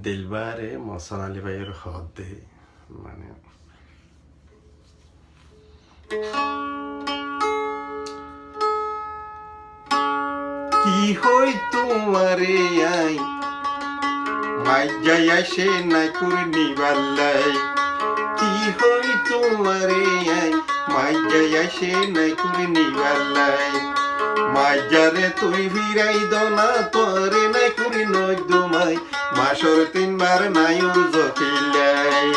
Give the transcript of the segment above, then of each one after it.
দিলবারে মহসন আলী ভাইয়ের হদ দে মানে কি হই তোমারে আই মাইজাই আসে নাই কুরনি বাল্লাই কি হই তোমারে আই মাইজাই আসে নাই কুরনি বাল্লাই মাইজারে তুই ভিরাই দনা তোরে নাই কুরি নই দুমাই মাসর 3 বার নাই উজ কিলাই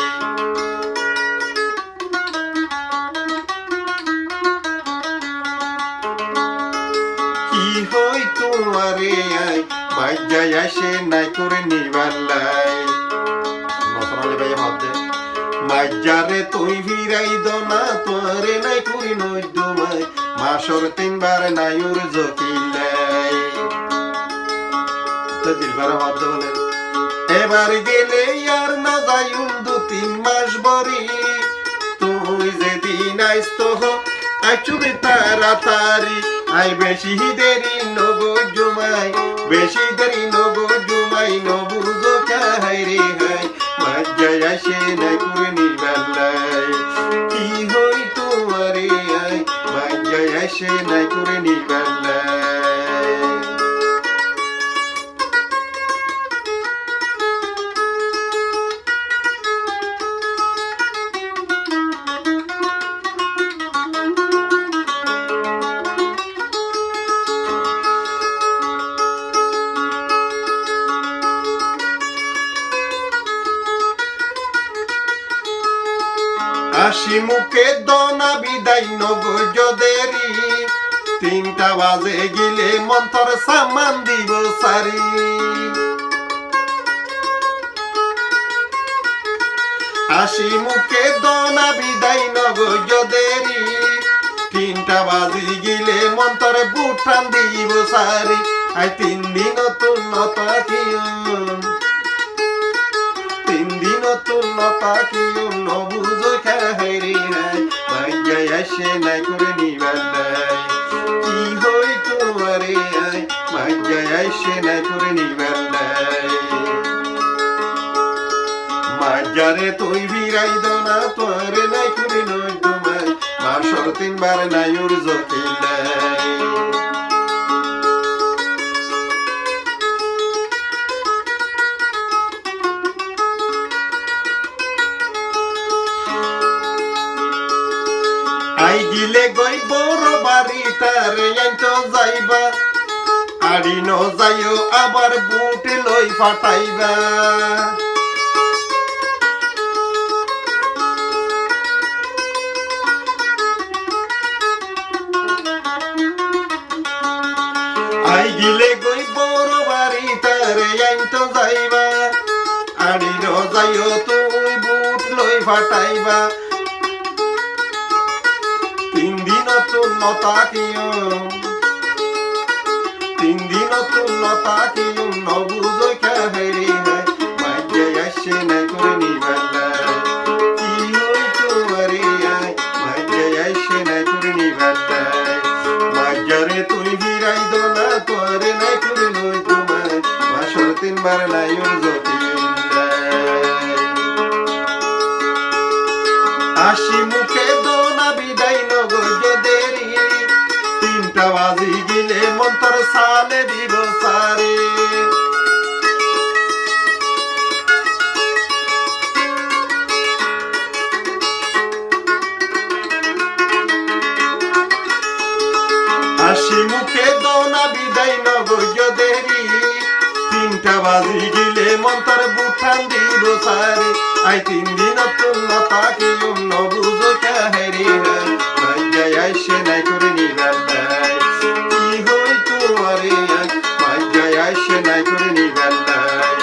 কি হই তোমারে আই মাইজাই আসে নাই কুরনি বাল্লাই মসনালি ভাই হাত দে মাইজারে তুই ভিরাই দনা তোরে নাই কুরি নই দুমাই মাসর 3 বার নাই উজ কিলাই তো দিলবার হাত দে বলে এবার গেলে আর না যাইউন 2-3 মাস বরি তুই যেদিন আইস তো আইচুবি তাড়াতাড়ি আই বেশি দেরি নগো জুমাই বেশি দেরি নগো জুমাই নবুজো কাহাই রে হাই মাজ্জাই আসে নাই কুরনি বাল্লাই কি হই তোমারে আই মাজ্জাই আসে নাই কুরনি বাল্লাই হাসি মুখে দনা বিদায় নগজদেরি 3টা বাজে গিলে মন্তর সামান দিব সারি হাসি মুখে দনা বিদায় নগজদেরি 3টা বাজে গিলে মন্তর বুটান দিব সারি আই 3 দিন তুন্নতা কিয় 3 দিন তুন্নতা কিয় নবুজো কাহারি হাই মাইজাই আসে নাই কুরনি বাল্লাই কি হই তোমারে আই মাইজাই আসে নাই কুরনি বাল্লাই মাইজারে তুই ভিরাই দনা তোরে নাই কুরি নই দুমাই মাসর 3 বার নাই উজ কিলাই আই গিলে গই বড় বাড়ি তারে আইতো যাইবা আড়ি ন যাইও আবার বুট লই ফাটাইবা আই গিলে গই বড় বাড়ি তারে আইতো যাইবা আড়ি ন যাইও তুই বুট লই ফাটাইবা 3 দিন তুন্নতা কিয় 3 দিন তুন্নতা কিয় নবুজো কাহারি হাই মাইজাই আসে নাই কুরনি বাল্লাই কি হই তোমারে আই মাইজাই আসে নাই কুরনি বাল্লাই মাইজারে তুই ভিরাই দনা তোরে নাই কুরি নই দুমাই মাসর 3 বার নাই উজ কিলাই হাসি মুখে দনা বিদায় নগজদেরি 3টা বাজি গিলে মন্তর সালে দিব সারি হাসি মুখে দনা বিদায় নগজদেরি 3টা বাজি গিলে মন্তর বুঠান দিব সারি আই 3 দিন তুন্নতা কিয় নবুজো কাহারি হাই মাইজাই আসে নাই কুরনি বাল্লাই কি হই তোমারে আই মাইজাই আসে নাই কুরনি বাল্লাই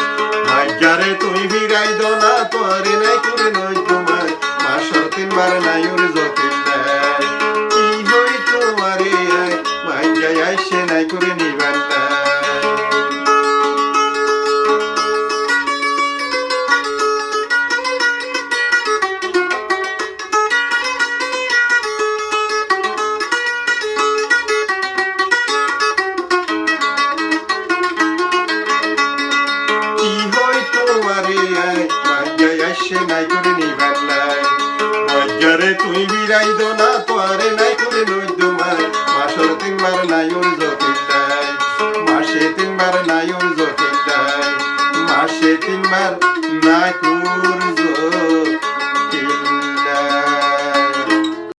মাইজারে তুই ভিরাই দনা তোরে নাই কুরি নই দুমাই মাসর 3 বার নাই উজ কিলাই কি হই তোমারে আই মাইজাই আসে নাই কুরনি বাল্লাই আমারে মাইয়াই আসে নাই করে নিবেলাই মজ্জারে তুই বিরাই দো না তোয়ারে নাই করে নইদ মাই মাসর 3 বার নাই ওর জকিল্লাই মাসে 3 বার নাই ওর জকিল্লাই মাসে 3 বার নাই কুর